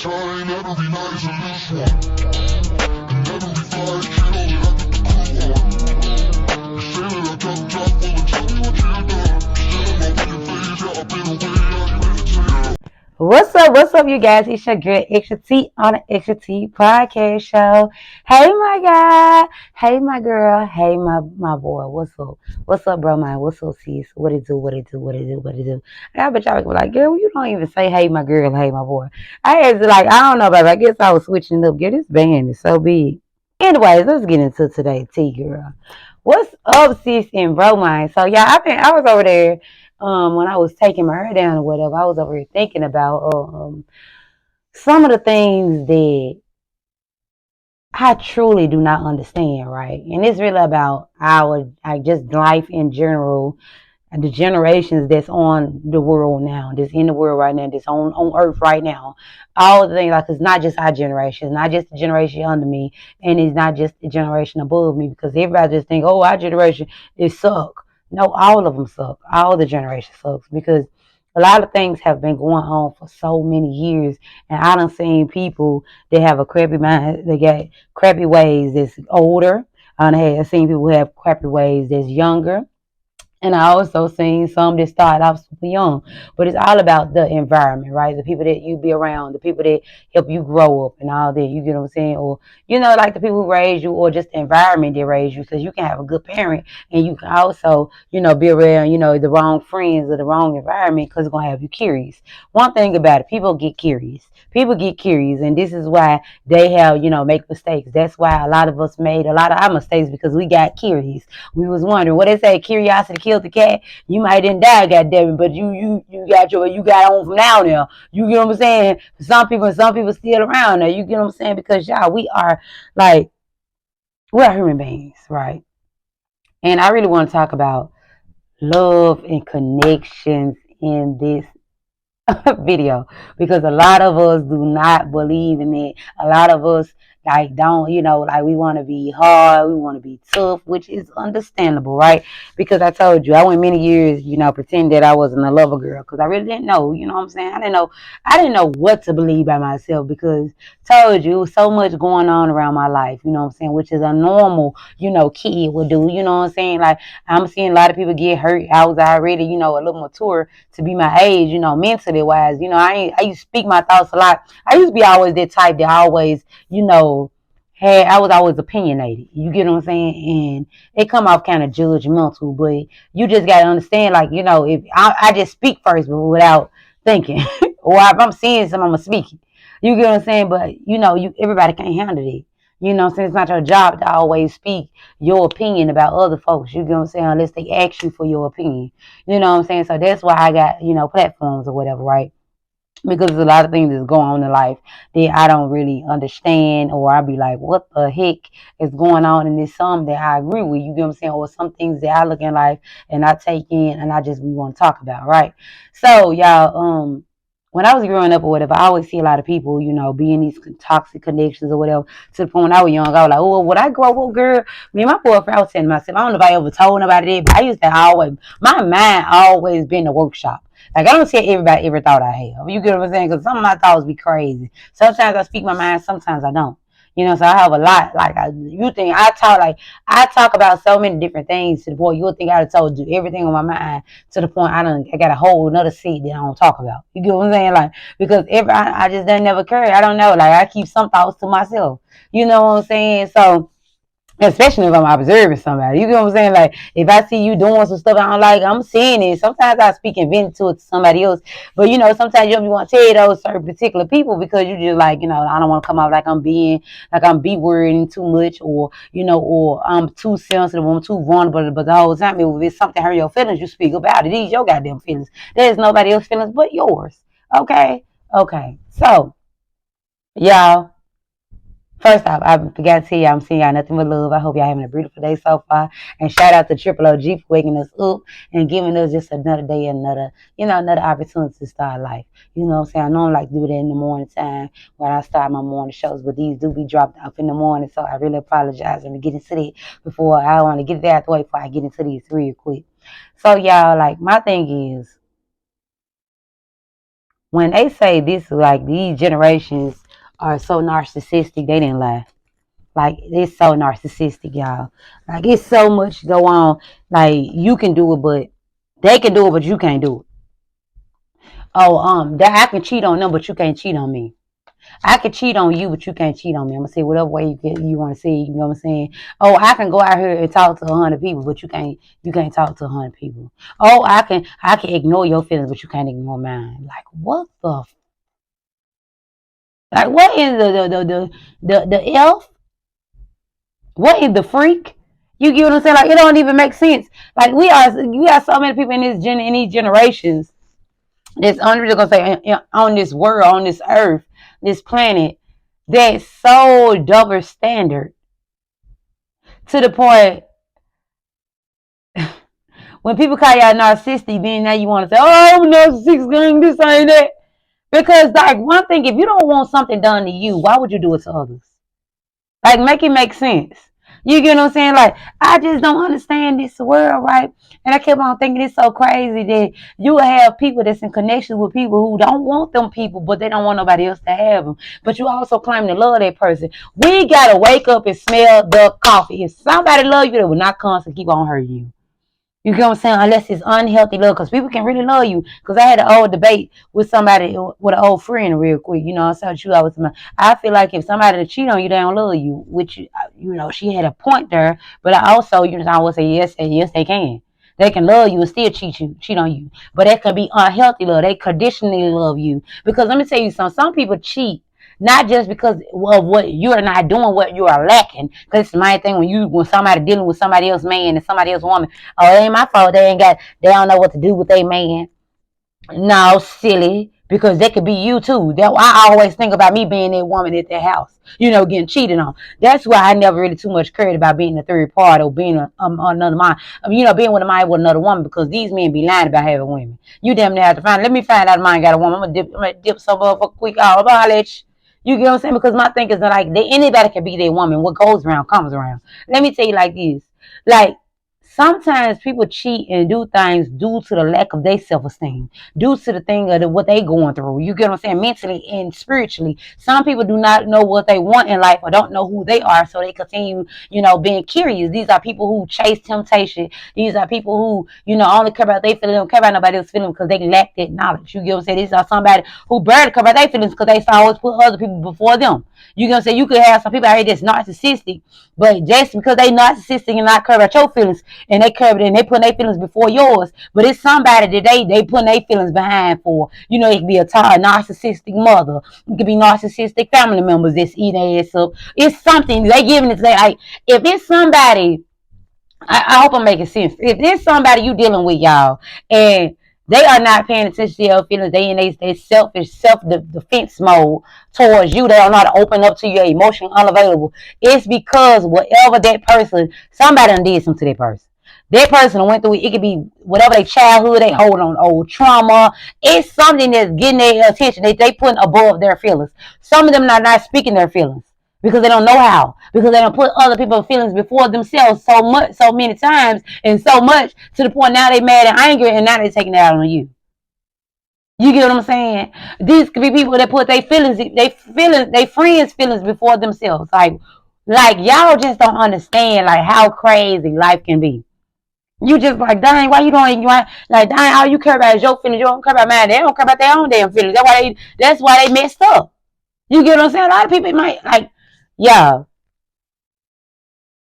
time, that'll be nice in this one. And that'll be 5 kill and I get the crew on. You say that I drop, well, tell me what you done. Still I'm up in your face, yeah, I've been away, are you ready to tell? What's up, you guys? It's your girl, Extra T, on the Extra T Podcast Show. Hey, my guy. Hey, my girl. Hey, my boy. What's up? What's up, bro, man? What's up, sis? What it do? What it do? What it do? What it do? I bet y'all be like, girl, you don't even say, hey, my girl, hey, my boy. I had to, like, I don't know, baby. I guess I was switching it up. Girl, this band is so big. Anyways, let's get into today, T girl. What's up, sis and bro mine? So yeah, I was over there when I was taking my hair down or whatever. I was over here thinking about some of the things that I truly do not understand, right? And it's really about just life in general, and the generations that's on the world now, that's in the world right now, that's on earth right now. All the things, like, it's not just our generation, it's not just the generation under me, and it's not just the generation above me, because everybody just think, oh, our generation is suck. No, all of them suck. All the generation sucks, because a lot of things have been going on for so many years, and I done seen people that have a crappy mind, they got crappy ways that's older. I have seen people who have crappy ways that's younger. And I also seen some that started off super young. But it's all about the environment, right? The people that you be around, the people that help you grow up and all that. You get what I'm saying? Or, like the people who raise you, or just the environment that raise you. Because you can have a good parent, and you can also, be around, the wrong friends or the wrong environment, because it's going to have you curious. One thing about it, people get curious. People get curious. And this is why they have, make mistakes. That's why a lot of us made a lot of our mistakes, because we got curious. We was wondering what they say, curiosity killed the cat. You might didn't die, goddamn it, but you got on from now. You get what I'm saying? Some people still around now. You get what I'm saying? Because y'all, we're human beings, right? And I really want to talk about love and connections in this video, because a lot of us do not believe in it. A lot of us don't, we want to be hard, we want to be tough, which is understandable, right? Because I told you, I went many years, pretending that I wasn't a lover girl, because I really didn't know. You know what I'm saying? I didn't know what to believe by myself, because told you, so much going on around my life, you know what I'm saying, which is a normal, kid would do. You know what I'm saying? Like, I'm seeing a lot of people get hurt. I was already, a little mature to be my age, mentally wise. I used to speak my thoughts a lot. I used to be always that type that always, I was always opinionated. You get what I'm saying? And it come off kind of judgmental, but you just gotta understand, like, if I just speak first, but without thinking. Or if I'm seeing something, I'm gonna speak it. You get what I'm saying? But everybody can't handle it. Since it's not your job to always speak your opinion about other folks. You get what I'm saying? Unless they ask you for your opinion. You know what I'm saying? So that's why I got, platforms or whatever, right? Because there's a lot of things that's going on in life that I don't really understand, or I'll be like, what the heck is going on? And there's some that I agree with, you get what I'm saying? Or some things that I look in life and I take in and I just we want to talk about, right? So y'all, when I was growing up or whatever, I always see a lot of people, be in these toxic connections or whatever. To the point when I was young, I was like, oh, would I grow up, girl? Me and my boyfriend, I was saying to myself, I don't know if I ever told nobody that, but I used to always, my mind always been a workshop. Like, I don't say everybody every thought I have. You get what I'm saying? Because some of my thoughts be crazy. Sometimes I speak my mind, sometimes I don't. So I have a lot. Like, you think I talk about so many different things to the point you'll think I have told you everything on my mind, to the point I got a whole another seat that I don't talk about. You get what I'm saying? Like, because I just done never care. I don't know. Like, I keep some thoughts to myself. You know what I'm saying? So, especially if I'm observing somebody. You know what I'm saying? Like, if I see you doing some stuff I don't like, I'm seeing it. Sometimes I speak and vent to it to somebody else. But, sometimes you don't want to tell those certain particular people, because you just like, I don't want to come out like I'm be-wording too much, or I'm too sensitive, I'm too vulnerable. But the whole time, if it's something hurt your feelings, you speak about it. These your goddamn feelings. There's nobody else's feelings but yours. Okay? Okay. So, y'all. First off, I forgot to tell y'all I'm sending y'all nothing but love. I hope y'all having a beautiful day so far. And shout out to Triple OG for waking us up and giving us just another day, another opportunity to start life. You know what I'm saying? I normally like to do that in the morning time when I start my morning shows, but these do be dropped off in the morning, so I really apologize. Let me get into that before I want to get that out the way before I get into these real quick. So y'all, like, my thing is, when they say this, like these generations are so narcissistic, they didn't lie. Like it's so narcissistic, y'all. Like it's so much go on. Like you can do it, but they can do it, but you can't do it. Oh, that I can cheat on them, but you can't cheat on me. I can cheat on you, but you can't cheat on me. I'm gonna say whatever way you want to see. You know what I'm saying? Oh, I can go out here and talk to 100 people, but you can't talk to 100 people. Oh, I can ignore your feelings, but you can't ignore mine. Like what the like what is the elf? What is the freak? You get what I'm saying? Like it don't even make sense. Like we are so many people in these generations that's I'm really gonna say on this world, on this earth, this planet, that's so double standard to the point when people call y'all narcissistic, then now you want to say, "Oh, I'm narcissistic, gang, this ain't that." Because like one thing, if you don't want something done to you, why would you do it to others? Like make it make sense. You get what I'm saying? Like I just don't understand this world, right? And I kept on thinking it's so crazy that you will have people that's in connection with people who don't want them people, but they don't want nobody else to have them. But you also claim to love that person. We gotta wake up and smell the coffee. If somebody love you, they will not constantly keep on hurting you. You get what I'm saying? Unless it's unhealthy love, because people can really love you. Because I had an old debate with somebody, with an old friend, real quick. You know, I said you always. I feel like if somebody to cheat on you, they don't love you. Which she had a point there. But I also, I would say yes, and yes, they can. They can love you and still cheat on you. But that could be unhealthy love. They conditionally love you. Because let me tell you something. Some people cheat not just because of what you are not doing, what you are lacking. Because it's my thing when somebody dealing with somebody else man and somebody else woman. Oh, it ain't my fault. They don't know what to do with their man. No, silly. Because that could be you too. That I always think about me being that woman at that house, getting cheated on. That's why I never really too much cared about being a third party or being another man. Being with a man with another woman because these men be lying about having women. You damn near have to find. Let me find out if mine got a woman. I'm gonna dip some up for quick. Oh, I'll let you. You get what I'm saying? Because my thing is that like anybody can be their woman. What goes around comes around. Let me tell you like this. Like sometimes people cheat and do things due to the lack of their self-esteem, due to the thing of what they going through. You get what I'm saying? Mentally and spiritually. Some people do not know what they want in life or don't know who they are, so they continue, being curious. These are people who chase temptation. These are people who, only care about their feelings, don't care about nobody else's feelings because they lack that knowledge. You get what I'm saying? These are somebody who barely care about their feelings because they always put other people before them. You get what I'm saying? You could have some people out here that's narcissistic, but just because they narcissistic and not care about your feelings, and they covered it and they put their feelings before yours. But it's somebody that they put their feelings behind for. It could be a narcissistic mother. It could be narcissistic family members that's eating ass up. It's something they giving it to like if it's somebody I hope I'm making sense. If there's somebody you dealing with, y'all, and they are not paying attention to your feelings, they in they selfish self defense mode towards you. They are not open up to your emotion unavailable. It's because whatever that person, somebody done did something to that person. That person went through it. It could be whatever their childhood, they hold on old trauma. It's something that's getting their attention. They putting above their feelings. Some of them are not speaking their feelings because they don't know how, because they don't put other people's feelings before themselves so many times, and so much to the point now they mad and angry, and now they taking it out on you. You get what I'm saying? These could be people that put their friends' feelings before themselves. Like y'all just don't understand like how crazy life can be. You just like, dang, why you don't like, dang, all you care about is your feelings. You don't care about mine. They don't care about their own damn feelings. That's why they messed up. You get what I'm saying? A lot of people might like, yeah.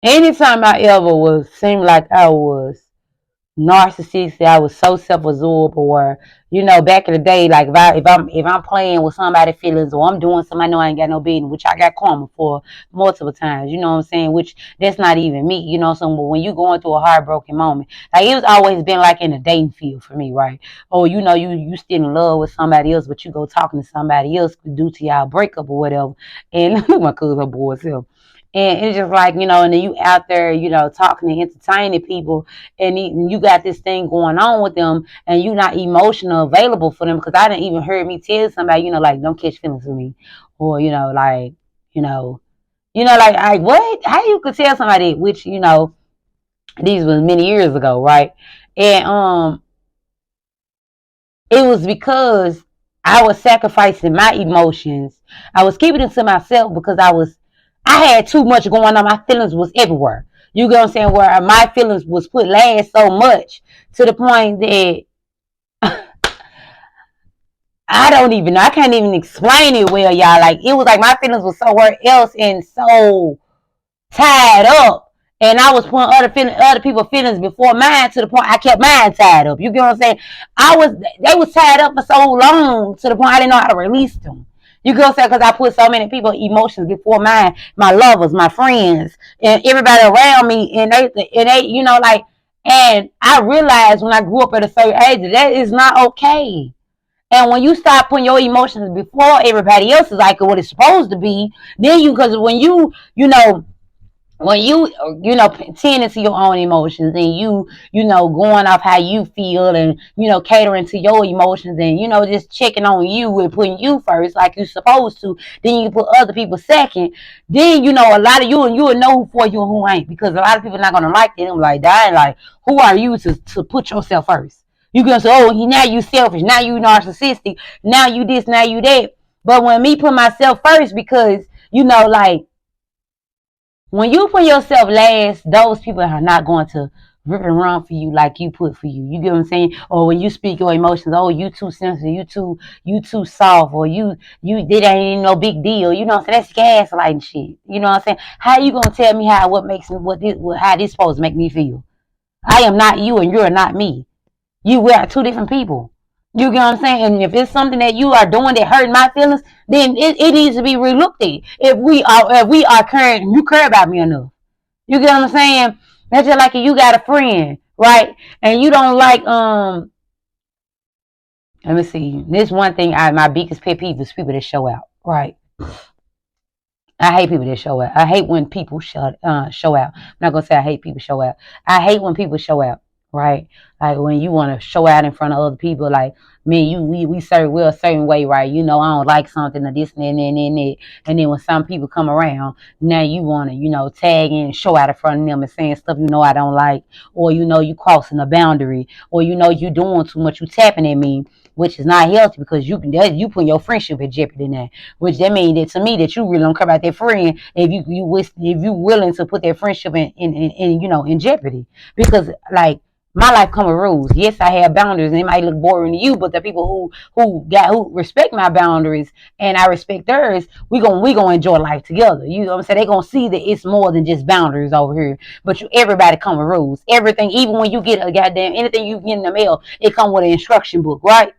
Anytime I ever seemed like I was narcissistic, I was so self-absorbed, or back in the day, like if I'm playing with somebody's feelings or I'm doing something I know I ain't got no business, which I got karma for multiple times, you know what I'm saying, which that's not even me, so but when you going through a heartbroken moment, like it was always been like in the dating field for me, right? Or you still in love with somebody else, but you go talking to somebody else due to y'all breakup or whatever, and my cousin boy self. And it's just like, and then you out there, talking and entertaining people, and you got this thing going on with them, and you not emotional available for them. Because I didn't even heard me tell somebody, like, don't catch feelings with me, or like, like what? How you could tell somebody? Which these was many years ago, right? And it was because I was sacrificing my emotions. I was keeping it to myself because I had too much going on. My feelings was everywhere. You get what I'm saying? Where my feelings was put last so much to the point that I don't even know. I can't even explain it well, y'all. Like it was like my feelings was somewhere else and so tied up. And I was putting other people's feelings before mine to the point I kept mine tied up. You get what I'm saying? They was tied up for so long to the point I didn't know how to release them. You get what I'm saying? Because I put so many people's emotions before mine, my lovers, my friends, and everybody around me, and they, like, and I realized when I grew up at a certain age that is not okay. And when you start putting your emotions before everybody else's, like what it's supposed to be, then because when you tend into your own emotions and you going off how you feel and catering to your emotions and just checking on you and putting you first like you're supposed to, then you put other people second, then a lot of you will know who for you and who ain't, because a lot of people are not gonna like it. I'm like, dying, like, who are you to put yourself first? You gonna say, oh, now you selfish, now you narcissistic, now you this, now you that. But when me put myself first, because like, when you put yourself last, those people are not going to rip and run for you like you put for you. You get what I'm saying? Or when you speak your emotions, oh, you too sensitive, you too soft, or you did ain't no big deal. You know what I'm saying? That's gaslighting shit. You know what I'm saying? How you gonna tell me how this supposed to make me feel? I am not you and you're not me. We are two different people. You get what I'm saying? And if it's something that you are doing that hurt my feelings, then it needs to be relooked at. If we are caring, you care about me enough. You get what I'm saying? That's just like if you got a friend, right? And you don't like let me see. This one thing my biggest pet peeve is people that show out. Right. I hate people that show out. I hate when people show out. I'm not gonna say I hate people show out. I hate when people show out, right? Like when you want to show out in front of other people, like me, we serve a certain way, right? I don't like something or this and and then when some people come around, now you want to tag in, show out in front of them and saying stuff I don't like, or you crossing a boundary, or you doing too much, you tapping at me, which is not healthy because you put your friendship in jeopardy now. Which that means that to me that you really don't care about that friend if you willing to put that friendship in jeopardy. Because like my life come with rules. Yes, I have boundaries and it might look boring to you, but the people who respect my boundaries and I respect theirs, we gonna enjoy life together. You know what I'm saying? They gonna see that it's more than just boundaries over here. But everybody come with rules. Everything, even when you get a goddamn anything you get in the mail, it come with an instruction book, right?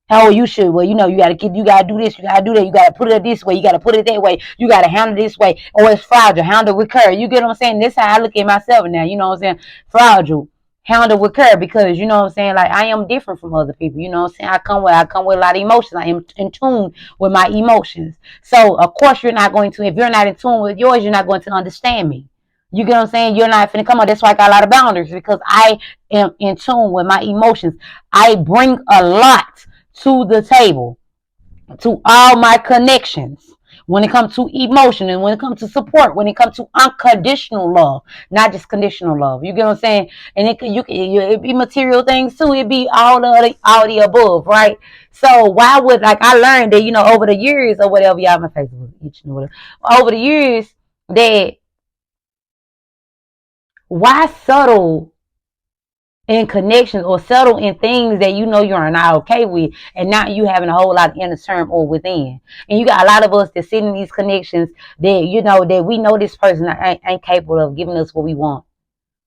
How you should, well, you gotta do this, you gotta do that, you gotta put it this way, you gotta put it that way, you gotta handle it this way, or it's fragile, handle with care. You get what I'm saying? This is how I look at myself now, you know what I'm saying? Fragile, handle with care, because you know what I'm saying, like I am different from other people, you know what I'm saying? I come with a lot of emotions. I am in tune with my emotions. So of course if you're not in tune with yours, you're not going to understand me. You get what I'm saying? You're not finna come on. That's why I got a lot of boundaries, because I am in tune with my emotions. I bring a lot to the table, to all my connections, when it comes to emotion and when it comes to support, when it comes to unconditional love, not just conditional love. You get what I'm saying? And it be material things too. It be all the above, right? So why would, like, I learned that over the years or whatever, y'all, my Facebook each and whatever, over the years, that why settle in connections or settle in things that you're not okay with, and now you having a whole lot of inner turmoil within. And you got a lot of us that sit in these connections that we know this person ain't capable of giving us what we want.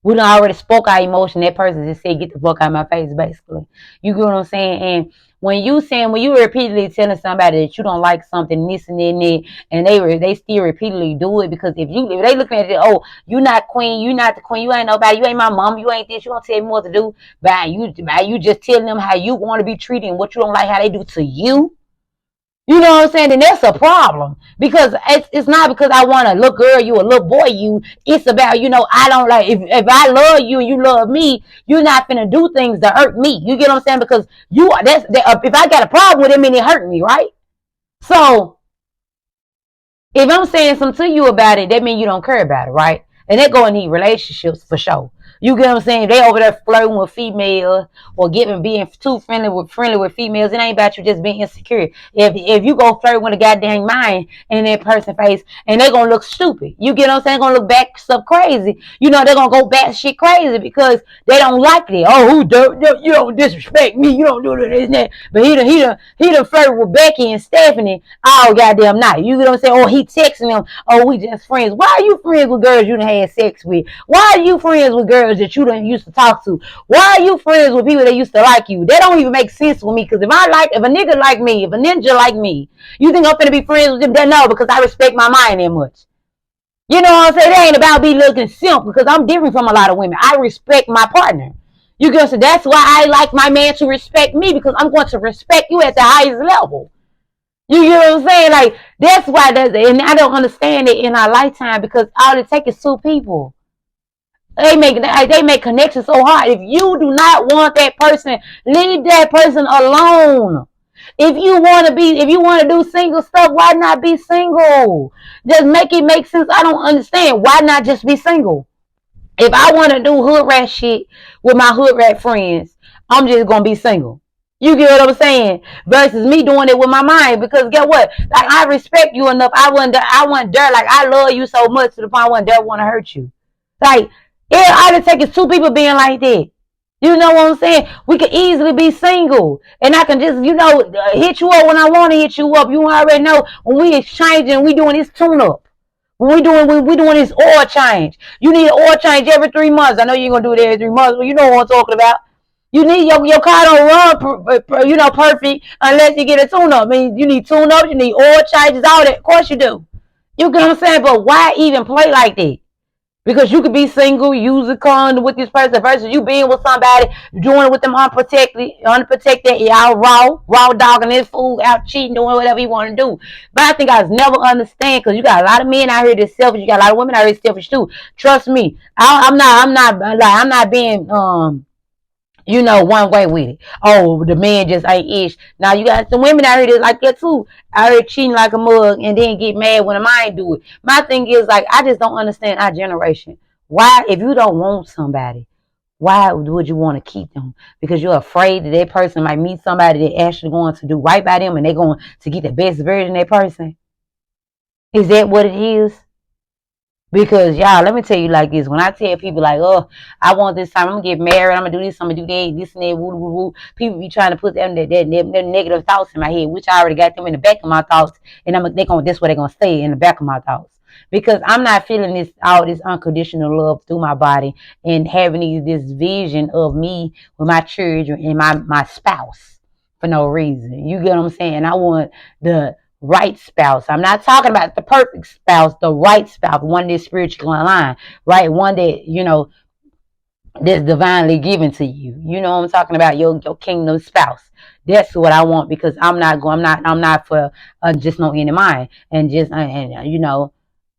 We done already spoke our emotion. That person just said, get the fuck out of my face, basically. You get what I'm saying? And when you repeatedly telling somebody that you don't like something, this and that, and they still repeatedly do it, because if they looking at it, oh, you not queen, you not the queen, you ain't nobody, you ain't my mom, you ain't this, you don't tell me what to do, by you just telling them how you want to be treated and what you don't like how they do to you. You know what I'm saying? And that's a problem, because it's not because I want a little girl you, a little boy you. It's about, I don't like, if I love you and you love me, you're not finna do things to hurt me. You get what I'm saying? Because if I got a problem with it, I mean it hurt me, right? So if I'm saying something to you about it, that means you don't care about it, right? And that go in these relationships for sure. You get what I'm saying? They over there flirting with females or being too friendly with females. It ain't about you just being insecure. If you go flirt with a goddamn mind in that person's face and they're gonna look stupid. You get what I'm saying? They're gonna look back stuff crazy. You know, they're gonna go back shit crazy because they don't like it. Oh, you don't disrespect me. You don't do this and that. But he done flirted with Becky and Stephanie all goddamn night. You get what I'm saying? Or he texting them, oh, we just friends. Why are you friends with girls you done had sex with? Why are you friends with girls that you done used to talk to? Why are you friends with people that used to like you? That don't even make sense with me. Because if a nigga like me, if a ninja like me, you think I'm finna be friends with him? Then no, because I respect my mind that much. You know what I'm saying? It ain't about me looking simp because I'm different from a lot of women. I respect my partner. You get what I'm saying? That's why I like my man to respect me because I'm going to respect you at the highest level. You get what I'm saying? Like, that's why and I don't understand it in our lifetime because all it takes is two people. They make connections so hard. If you do not want that person, leave that person alone. If you want to do single stuff, why not be single? Just make it make sense. I don't understand. Why not just be single? If I want to do hood rat shit with my hood rat friends, I'm just going to be single. You get what I'm saying? Versus me doing it with my mind. Because guess what? Like, I respect you enough. I wouldn't dare. Like, I love you so much to the point I wouldn't dare want to hurt you. Like, yeah, all it takes is two people being like that. You know what I'm saying? We could easily be single. And I can just, hit you up when I want to hit you up. You already know when we exchanging, we doing this tune-up. When we doing this oil change. You need an oil change every 3 months. I know you're going to do it every 3 months, but you know what I'm talking about. You need your car don't run, perfect unless you get a tune-up. I mean, you need tune-ups, you need oil changes, all that. Of course you do. You get what I'm saying? But why even play like that? Because you could be single, use a condom with this person versus you being with somebody, doing it with them unprotected, y'all raw dogging this fool, out cheating, doing whatever you want to do. But I think I was never understand because you got a lot of men out here that's selfish. You got a lot of women out here that's selfish too. Trust me, I'm not being one way with it. Oh, the man just ain't ish. Now you got some women out here that's like that too. Out here cheating like a mug and then get mad when a man do it. My thing is like I just don't understand our generation. Why, if you don't want somebody, why would you want to keep them? Because you're afraid that person might meet somebody that actually going to do right by them and they're going to get the best version of that person. Is that what it is? Because y'all, let me tell you like this. When I tell people like, oh, I want this time, I'm gonna get married, I'm gonna do this, I'm gonna do that, this and that, woo, woo, woo. People be trying to put them that negative thoughts in my head, which I already got them in the back of my thoughts, and that's what they're gonna stay in the back of my thoughts. Because I'm not feeling this unconditional love through my body and having this vision of me with my children and my spouse for no reason. You get what I'm saying? I want the right spouse. I'm not talking about the perfect spouse, the right spouse, one that's spiritually aligned, right? One that, that's divinely given to you. You know what I'm talking about? Your kingdom spouse. That's what I want because I'm not for just no any mind and just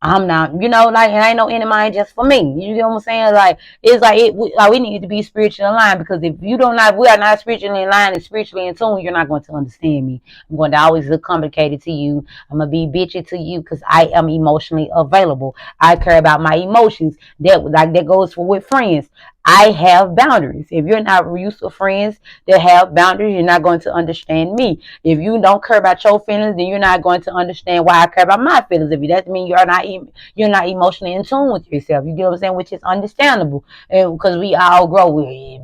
I'm not, like, and I ain't no any mind just for me. You get what I'm saying? Like, it's like, we need to be spiritually aligned because if we are not spiritually aligned and spiritually in tune, you're not going to understand me. I'm going to always look complicated to you. I'm going to be bitchy to you because I am emotionally available. I care about my emotions. That goes for with friends. I have boundaries. If you're not used to friends that have boundaries, you're not going to understand me. If you don't care about your feelings, then you're not going to understand why I care about my feelings. If that means you're not emotionally in tune with yourself. You get what I'm saying? Which is understandable, and because we all grow.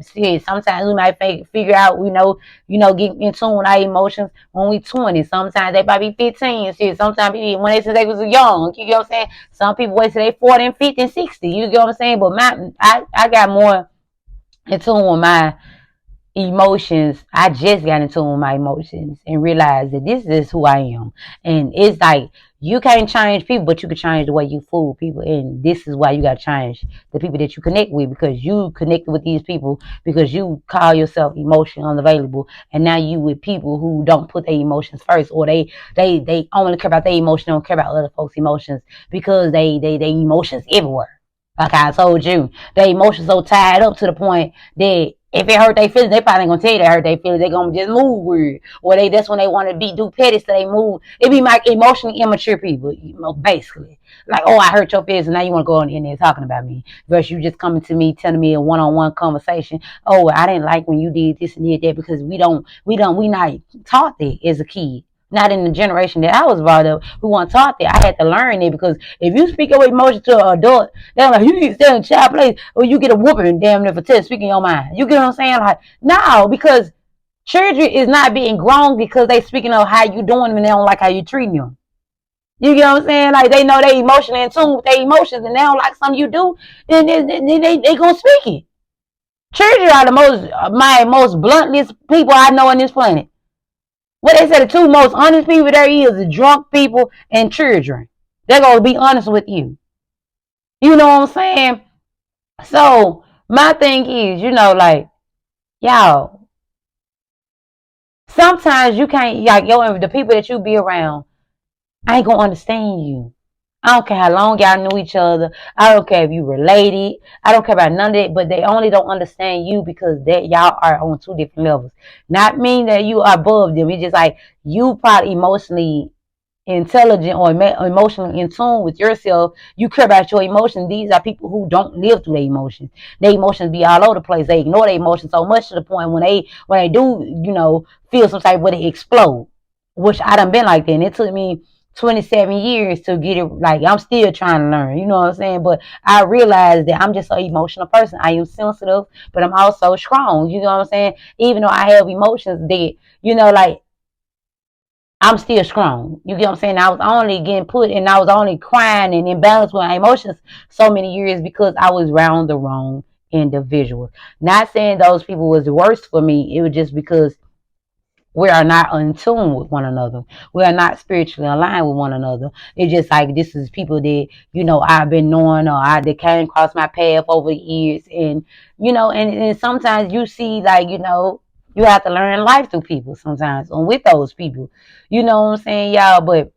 Sometimes we might figure out, get in tune with our emotions when we 20. Sometimes they might be 15. Sometimes when since they was young. You get what I'm saying? Some people wait till they 40 and 50 and 60. You get what I'm saying? But I got more in tune with my emotions. I just got in tune with my emotions and realized that this is who I am. And it's like you can't change people, but you can change the way you fool people. And this is why you got to change the people that you connect with, because you connected with these people because you call yourself emotionally unavailable, and now you with people who don't put their emotions first, or they only care about their emotions, don't care about other folks' emotions because they emotions everywhere. Like I told you, their emotions so tied up to the point that If it hurt their feelings, they probably ain't gonna tell you they hurt their feelings. They gonna just move weird, or that's when they want to do petty, so they move. It be like emotionally immature people, basically. Like, oh, I hurt your feelings, and now you want to go on in there talking about me, versus you just coming to me telling me a one-on-one conversation. Oh, I didn't like when you did this and did that, because we not taught that as a kid. Not in the generation that I was brought up. We weren't taught that. I had to learn it, because if you speak your emotions to an adult, they're like, you need to stay in child place, or you get a whooping damn near for speaking your mind. You get what I'm saying? Like, no, because children is not being grown because they speaking of how you doing them and they don't like how you treating them. You get what I'm saying? Like, they know they emotionally in tune with their emotions and they don't like something you do, then they gonna speak it. Children are the most bluntest people I know on this planet. What they say, the two most honest people there is drunk people and children. They're gonna be honest with you. You know what I'm saying? So my thing is, like, y'all, sometimes you can't, like, the people that you be around, I ain't gonna understand you. I don't care how long y'all knew each other. I don't care if you related. I don't care about none of that. But they only don't understand you because that y'all are on two different levels. Not mean that you are above them. It's just like you probably emotionally intelligent or emotionally in tune with yourself. You care about your emotions. These are people who don't live through their emotions. Their emotions be all over the place. They ignore their emotions so much to the point when they do, feel some type where they explode. Which I done been like that. And it took me 27 years to get it. Like, I'm still trying to learn, you know what I'm saying? But I realized that I'm just an emotional person. I am sensitive, but I'm also strong, you know what I'm saying? Even though I have emotions that, like, I'm still strong. You get what I'm saying? I was only getting put and I was only crying and imbalanced with my emotions so many years because I was around the wrong individuals. Not saying those people was the worst for me. It was just because we are not in tune with one another. We are not spiritually aligned with one another. It's just like, this is people that, I've been knowing, or that came across my path over the years. And, and sometimes you see, like, you have to learn life through people sometimes, and with those people. You know what I'm saying, y'all? But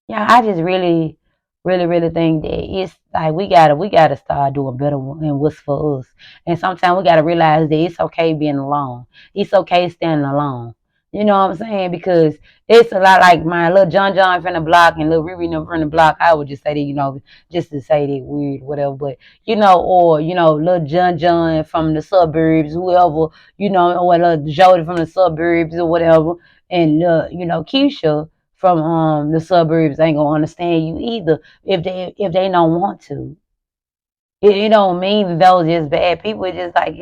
yeah, I just really, really, really think that it's like we gotta start doing better and what's for us. And sometimes we gotta realize that it's okay being alone. It's okay standing alone. You know what I'm saying? Because it's a lot like my little John from the block and little Riri from the block. I would just say that, just to say that weird, whatever. But or little John from the suburbs, whoever, or little Jody from the suburbs or whatever, and Keisha from the suburbs ain't gonna understand you either if they don't want to. It don't mean those just bad people. It's just like,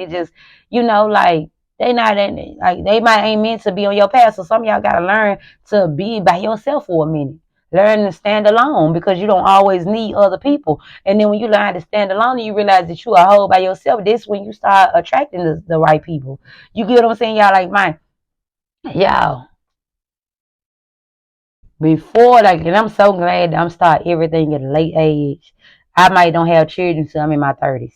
like, they not in, like, they might ain't meant to be on your path. So some of y'all gotta learn to be by yourself for a minute. Learn to stand alone, because you don't always need other people. And then when you learn to stand alone and you realize that you are whole by yourself, this when you start attracting the right people. You get what I'm saying, y'all? Like, mine, y'all. Before, like, and I'm so glad that I'm starting everything at a late age. I might don't have children until I'm in my 30s.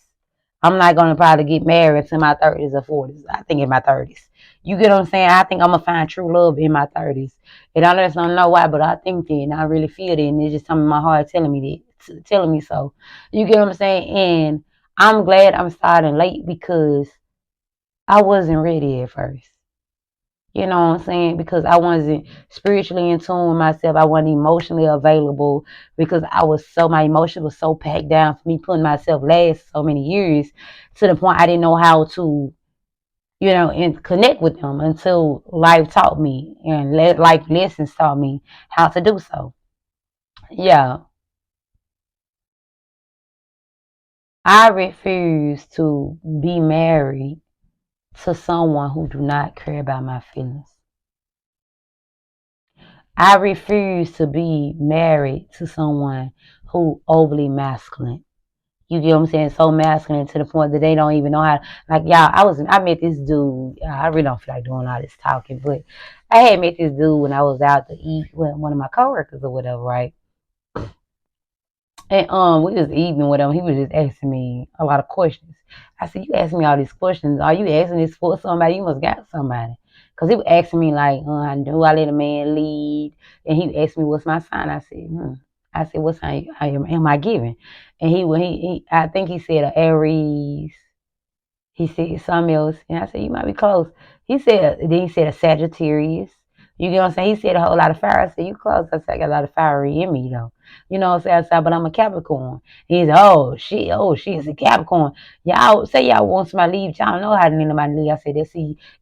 I'm not gonna probably get married until my 30s or 40s. I think in my 30s. You get what I'm saying? I think I'm gonna find true love in my 30s. And I just don't know why, but I think that, and I really feel it, and it's just something in my heart telling me that, telling me so. You get what I'm saying? And I'm glad I'm starting late, because I wasn't ready at first. You know what I'm saying? Because I wasn't spiritually in tune with myself. I wasn't emotionally available, because my emotion was so packed down for me putting myself last so many years, to the point I didn't know how to, and connect with them until life taught me, and life lessons taught me how to do so. Yeah, I refuse to be married to someone who do not care about my feelings. I refuse to be married to someone who overly masculine. You get what I'm saying? So masculine to the point that they don't even know how. Like, y'all, I met this dude. I really don't feel like doing all this talking, but I had met this dude when I was out to eat with one of my coworkers or whatever, right? And we was eating with him. He was just asking me a lot of questions. I said, "You asking me all these questions? Are you asking this for somebody? You must got somebody." Cause he was asking me like, "Do I let a man lead?" And he asked me, "What's my sign?" I said, I said, "What sign am I giving?" And I think he said a Aries. He said something else, and I said, you might be close. Then he said a Sagittarius. You get what I'm saying? He said a whole lot of fire. I said, you close. I said, I got a lot of fire in me, though. You know what I'm saying? I said, but I'm a Capricorn. He said, oh, she is a Capricorn. Y'all, say y'all want somebody to leave. Y'all know how to nobody leave. I said,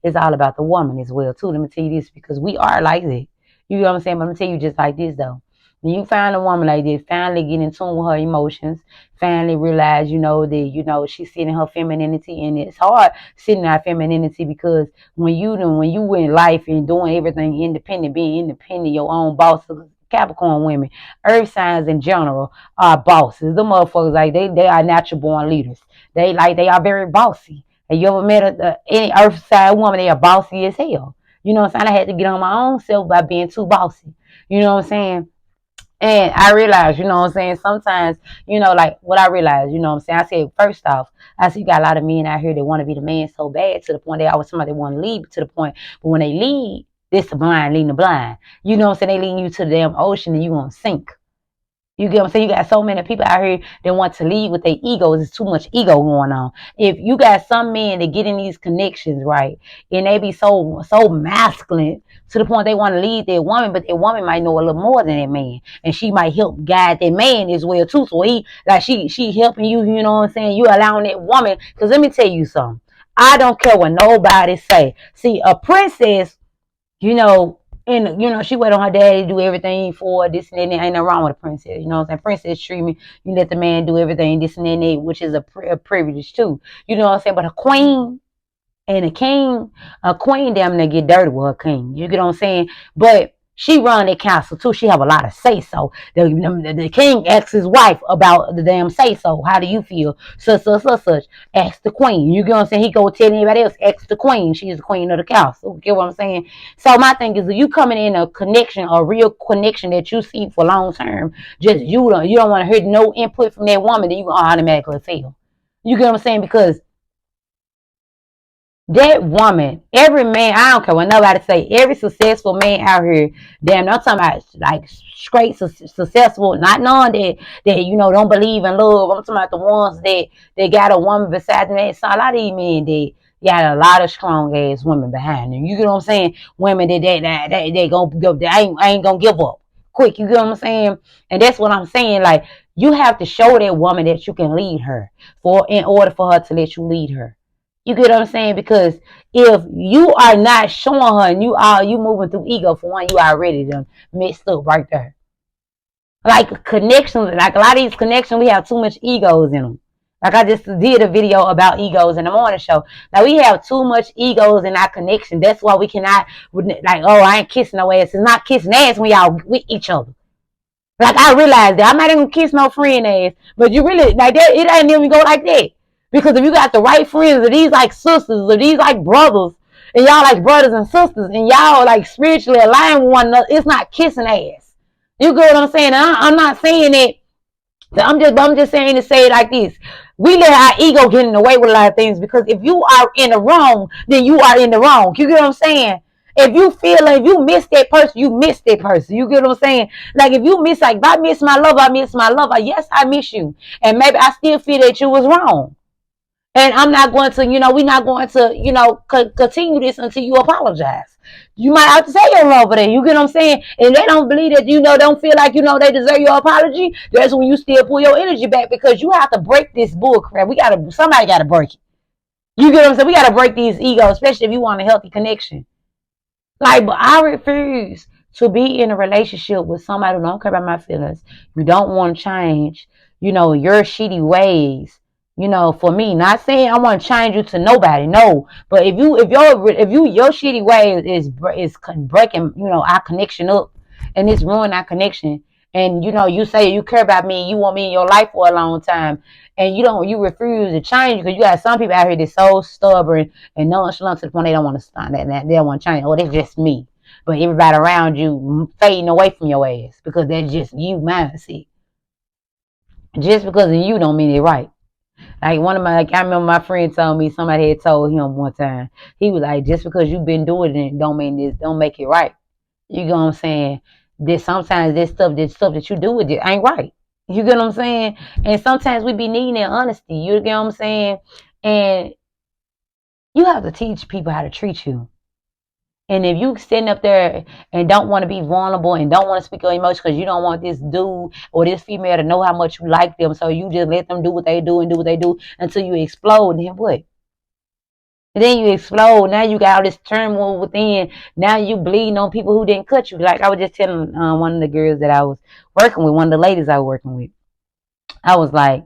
it's all about the woman as well, too. Let me tell you this, because we are like that. You know what I'm saying? But I'm going to tell you just like this, though. When you find a woman like this, finally get in tune with her emotions, finally realize, that, she's sitting her femininity, and it's hard sitting our femininity because when you in life and doing everything independent, being independent, your own boss, Capricorn women, earth signs in general are bosses. The motherfuckers, like, they are natural born leaders. They are very bossy. Have you ever met any earth sign woman? They are bossy as hell. You know what I'm saying? I had to get on my own self by being too bossy. You know what I'm saying? And I realized, you know what I'm saying, sometimes, like what I realized, you know what I'm saying, I said, first off, I see you got a lot of men out here that want to be the man so bad to the point they always somebody want to lead to the point, but when they lead, this the blind leading the blind. You know what I'm saying, they leading you to the damn ocean and you gonna sink. You get what I'm saying? You got so many people out here that want to lead with their egos. There's too much ego going on. If you got some men that get in these connections, right, and they be so masculine to the point they want to lead their woman, but their woman might know a little more than that man, and she might help guide that man as well too. So she helping you. You know what I'm saying? You allowing that woman. Because let me tell you something. I don't care what nobody say. See, a princess, you know, and she wait on her daddy to do everything for this and that. Ain't nothing wrong with a princess. You know what I'm saying? Princess treatment, you let the man do everything, this and that, which is a privilege too. You know what I'm saying? But a queen and a queen damn near get dirty with her king. You get what I'm saying? But she run that castle too. She have a lot of say so. The king asks his wife about the damn say so. How do you feel? Such. Ask the queen. You get what I'm saying? He go tell anybody else. Ask the queen. She's the queen of the castle. You get what I'm saying? So my thing is, if you coming in a connection, a real connection that you see for long term, just you don't want to hear no input from that woman, then you gonna automatically fail. You get what I'm saying? Because that woman, every man, I don't care what nobody say, every successful man out here, damn, I'm talking about like straight successful, not knowing that don't believe in love. I'm talking about the ones that got a woman beside them. So a lot of these men that got a lot of strong ass women behind them. You get what I'm saying? Women they gonna go, they ain't gonna give up quick. You get what I'm saying? And that's what I'm saying. Like, you have to show that woman that you can lead her in order for her to let you lead her. You get what I'm saying? Because if you are not showing her and you moving through ego, for one, you already done messed up right there. Like connections, like a lot of these connections, we have too much egos in them. Like I just did a video about egos in the morning show. Now we have too much egos in our connection. That's why we cannot, like, oh, I ain't kissing no ass. It's not kissing ass when y'all with each other. Like, I realized that I'm not even gonna kiss no friend ass, but you really like that. It ain't even go like that, because if you got the right friends, or these like sisters, or these like brothers, and y'all like brothers and sisters, and y'all like spiritually aligned with one another, it's not kissing ass. You get what I'm saying? I'm not saying it. I'm just saying to say it like this. We let our ego get in the way with a lot of things, because if you are in the wrong, then you are in the wrong. You get what I'm saying? If you feel like you miss that person, you miss that person. You get what I'm saying? Like, if you miss, like, if I miss my lover, I miss my lover. Yes, I miss you. And maybe I still feel that you was wrong. And I'm not going to, we're not going to, continue this until you apologize. You might have to say you're wrong for that. You get what I'm saying? And they don't believe that, don't feel like, they deserve your apology. That's when you still pull your energy back, because you have to break this bull crap. Somebody got to break it. You get what I'm saying? We got to break these egos, especially if you want a healthy connection. Like, but I refuse to be in a relationship with somebody who don't care about my feelings. You don't want to change, your shitty ways. For me, not saying I want to change you to nobody, no. But if your shitty ways is breaking, our connection up, and it's ruining our connection, and you say you care about me, and you want me in your life for a long time, and you refuse to change, because you got some people out here that's so stubborn and nonchalant to the point they don't want to stand that, they don't want to change. Oh, that's just me. But everybody around you fading away from your ass, because that's just you mindset. Just because of you don't mean it right. Like, I remember my friend told me, somebody had told him one time. He was like, just because you've been doing it don't make it right. You know what I'm saying? Sometimes this stuff that you do with it ain't right. You get what I'm saying? And sometimes we be needing that honesty. You get what I'm saying? And You have to teach people how to treat you. And if you sitting up there and don't want to be vulnerable and don't want to speak your emotions because you don't want this dude or this female to know how much you like them, so you just let them do what they do and do what they do until you explode, then what? And then you explode. Now you got all this turmoil within. Now you bleeding on people who didn't cut you. Like I was just telling one of the girls that I was working with, one of the ladies I was working with. I was like,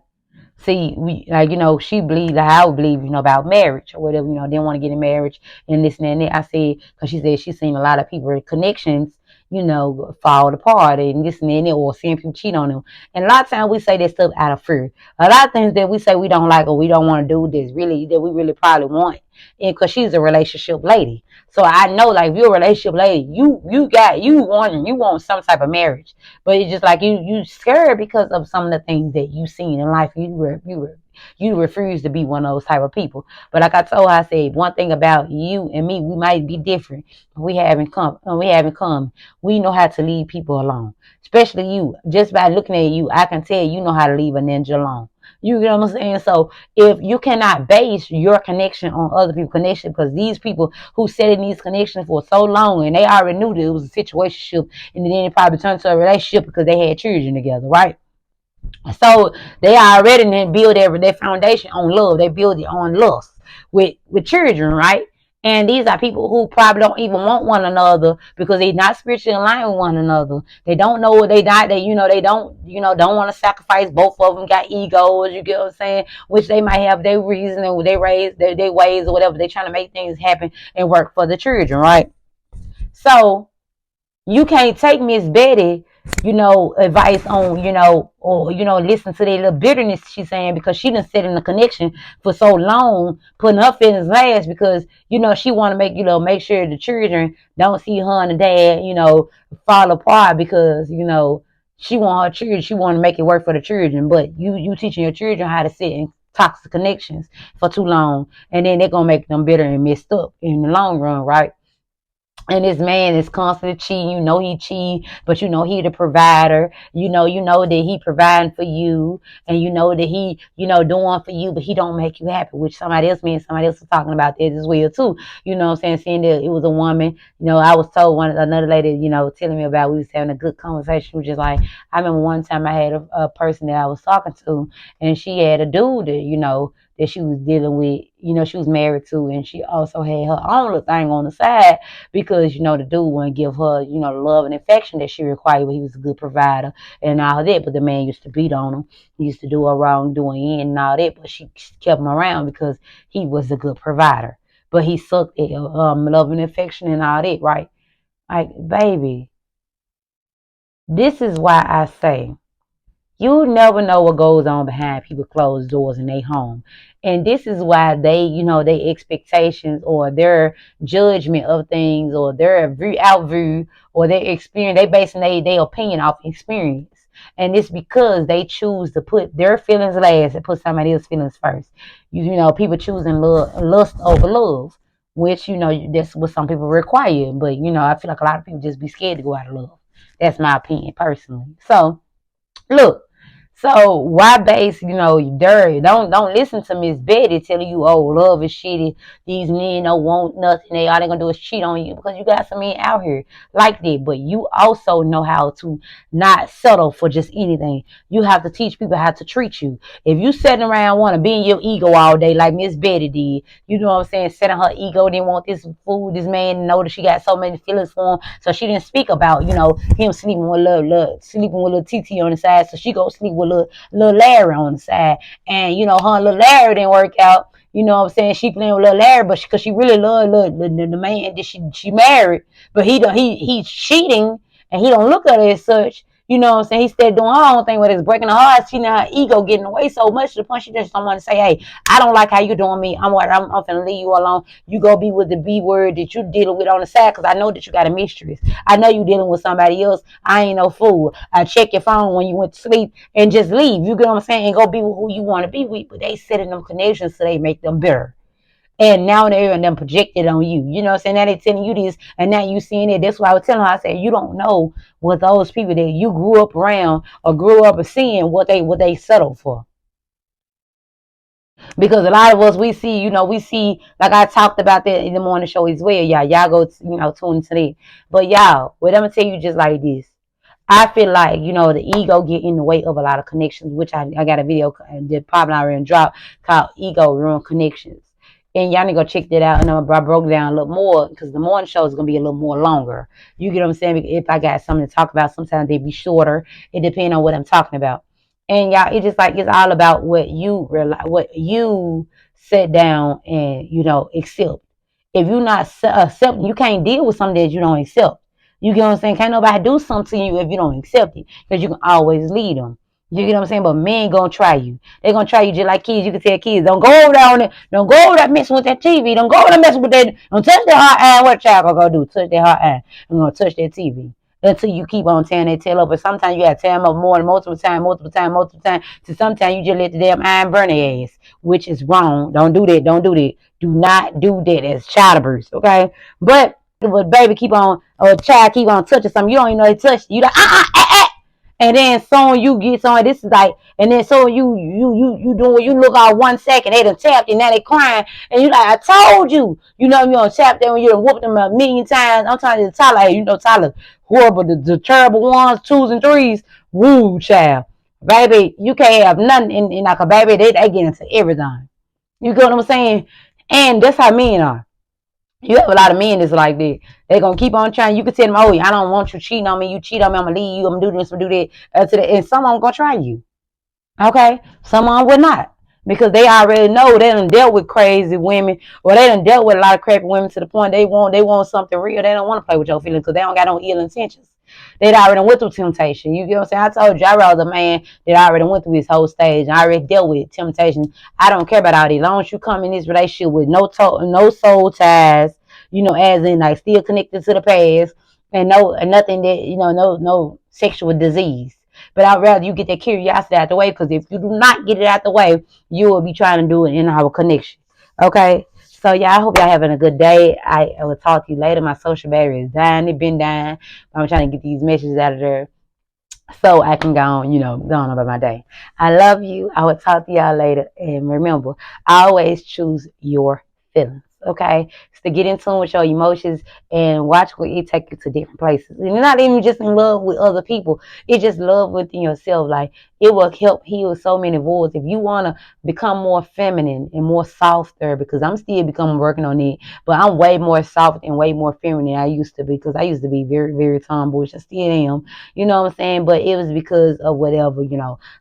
see, we like she believed like I would believe about marriage or whatever. Didn't want to get in marriage and this and that. I said because she said she's seen a lot of people connections fall apart and this and that, or seeing people cheat on them. And a lot of times we say that stuff out of fear. A lot of things that we say we don't like or we don't want to do this really that we really probably want. And because she's a relationship lady, so I know like if you're a relationship lady, you want some type of marriage, but it's just like you scared because of some of the things that you seen in life. You refuse to be one of those type of people. But like I told her, I said one thing about you and me, we might be different. We haven't come. We know how to leave people alone, especially you. Just by looking at you, I can tell you know how to leave a ninja alone. You get what I'm saying? So if you cannot base your connection on other people's connection, because these people who set in these connections for so long and they already knew that it was a situationship, and then it probably turned to a relationship because they had children together, right? So they already didn't build their foundation on love. They build it on lust with children, right? And these are people who probably don't even want one another because they're not spiritually aligned with one another. They don't know what they not. They don't want to sacrifice. Both of them got egos. You get what I'm saying? Which they might have their reason and they raise their ways or whatever. They trying to make things happen and work for the children, right? So you can't take Miss Betty, advice on, or, listen to that little bitterness she's saying because she done set in the connection for so long, putting her feelings last because, she want to make sure the children don't see her and the dad, fall apart because, she want her children, she want to make it work for the children, but you teaching your children how to sit in toxic connections for too long, and then they're going to make them bitter and messed up in the long run, right? And this man is constantly cheating. He cheat, but he the provider. That he providing for you, and that he, doing for you, but he don't make you happy. Which somebody else, me and somebody else was talking about that as well too. What I'm saying? Seeing that it was a woman. I was told another lady, telling me about. We was having a good conversation. Which is like, I remember one time I had a person that I was talking to, and she had a dude that that she was dealing with. She was married to, and she also had her own little thing on the side because the dude wouldn't give her the love and affection that she required, but he was a good provider and all that. But the man used to beat on him. He used to do her wrongdoing and all that, but she kept him around because he was a good provider. But he sucked at love and affection and all that, right? Like, baby, this is why I say you never know what goes on behind people's closed doors in their home. And this is why their expectations or their judgment of things or their view or their experience, they basing their opinion off experience. And it's because they choose to put their feelings last and put somebody else's feelings first. People choosing lust over love, which, that's what some people require. But, I feel like a lot of people just be scared to go out of love. That's my opinion personally. So, look, so why base, dirty? Don't listen to Miss Betty telling you, oh, love is shitty. These men don't want nothing. All they gonna do is cheat on you because you got some men out here like that. But you also know how to not settle for just anything. You have to teach people how to treat you. If you sitting around want to be in your ego all day like Miss Betty did, you know what I'm saying, setting her ego, didn't want this food, this man to know that she got so many feelings for him, so she didn't speak about, him sleeping with little TT on the side, so she go sleep with little Larry on the side, and her and little Larry didn't work out. You know what I'm saying? She playing with little Larry, but because she really loved the man that she married, but he's cheating, and he don't look at her as such. You know what I'm saying? He started doing her own thing, whether it's breaking her heart. She know her ego getting away so much to the point she just don't want to say, "Hey, I don't like how you doing me. I'm finna leave you alone. You go be with the B word that you dealing with on the side, because I know that you got a mistress. I know you dealing with somebody else. I ain't no fool. I check your phone when you went to sleep and just leave. You get what I'm saying? And go be with who you want to be with. But they setting them connections so they make them bitter. And now they're and them projected on you. You know what I'm saying? Now they telling you this, and now you seeing it. That's why I was telling her, I said, you don't know what those people that you grew up around or grew up seeing what they settled for. Because a lot of us, we see, like I talked about that in the morning show as well. Y'all go, tune into that. But y'all, what I'm gonna tell you just like this. I feel like, the ego get in the way of a lot of connections, which I got a video that probably already dropped called Ego Ruin Connections. And y'all need to go check that out. And I broke it down a little more because the morning show is going to be a little more longer. You get what I'm saying? If I got something to talk about, sometimes they be shorter. It depends on what I'm talking about. And y'all, it's just like it's all about what you realize, what you sit down and, accept. If you're not accepting, you can't deal with something that you don't accept. You get what I'm saying? Can't nobody do something to you if you don't accept it. Because you can always lead them. You get what I'm saying? But men gonna try you. They gonna try you just like kids. You can tell kids, don't go over there on it. Don't go over there messing with that TV. Don't go over there messing with that. Don't touch that hot iron. What a child gonna go do? Touch that hot iron. I'm gonna touch that TV. Until you keep on tearing that tail up. But sometimes you gotta tear them up more than multiple times. So sometimes you just let the damn iron burn their ass. Which is wrong. Don't do that. Don't do that. Do not do that. It's child abuse. Okay? But baby keep on, or a child keep on touching something, you don't even know they touched you. Like, and then soon you get someone, this is like, and then so you doing, you look out 1 second, they done tapped you, now they crying, and you like, I told you, you don't tap them when you done whooped them a million times. I'm telling you, Tyler, hey, Tyler, horrible, the terrible ones, 2s and 3s, woo, child. Baby, you can't have nothing in like a baby, they get into everything. You get what I'm saying? And that's how men are. You have a lot of men that's like that. They're gonna keep on trying. You can tell them, oh, I don't want you cheating on me. You cheat on me, I'm gonna leave you. I'm gonna do this, I'm gonna do that. And some of them gonna try you. Okay, some of them will not, because they already know they done dealt with crazy women, or they done dealt with a lot of crappy women to the point they want something real. They don't want to play with your feelings because they don't got no ill intentions. They already went through temptation. You get what I'm saying? I told you, I was a man that already went through his whole stage. I already dealt with temptation. I don't care about all these. As long as you come in this relationship with no soul ties, as in like still connected to the past, and nothing that no sexual disease. But I'd rather you get that curiosity out the way, because if you do not get it out the way, you will be trying to do it in our connection. Okay? So, yeah, I hope y'all having a good day. I will talk to you later. My social battery is dying. It's been dying. I'm trying to get these messages out of there so I can go on about my day. I love you. I will talk to y'all later. And remember, always choose your feelings. Okay, so to get in tune with your emotions and watch where it take you to different places. And you're not even just in love with other people. It's just love within yourself. Like, it will help heal so many voids. If you want to become more feminine and more softer, because I'm still becoming working on it, but I'm way more soft and way more feminine than I used to be, because I used to be very, very tomboyish. I still am. You know what I'm saying? But it was because of whatever,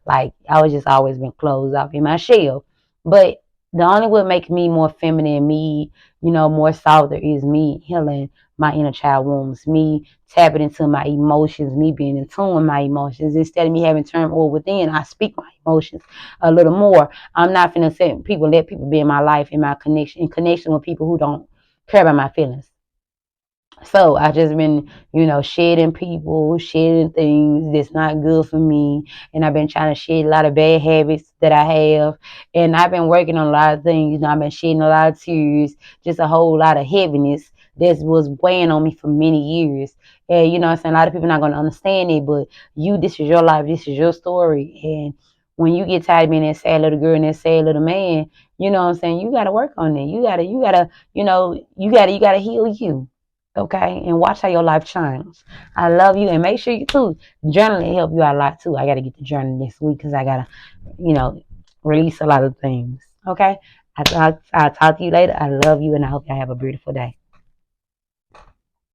like I was just always been closed off in my shell. But the only what makes me more feminine, me, more softer, is me healing my inner child wounds, me tapping into my emotions, me being in tune with my emotions. Instead of me having turmoil within, I speak my emotions a little more. I'm not finna let people be in my life, in connection with people who don't care about my feelings. So I just been, shedding people, shedding things that's not good for me. And I've been trying to shed a lot of bad habits that I have. And I've been working on a lot of things. I've been shedding a lot of tears, just a whole lot of heaviness that was weighing on me for many years. And what I'm saying, a lot of people not gonna understand it, but this is your life, this is your story. And when you get tired of being that sad little girl and that sad little man, you know what I'm saying, you gotta work on it. You gotta heal you. Okay, and watch how your life change. I love you, and make sure you too journaling help you out a lot too. I gotta get the journal this week because I gotta, release a lot of things. Okay, I'll talk to you later. I love you, and I hope y'all have a beautiful day.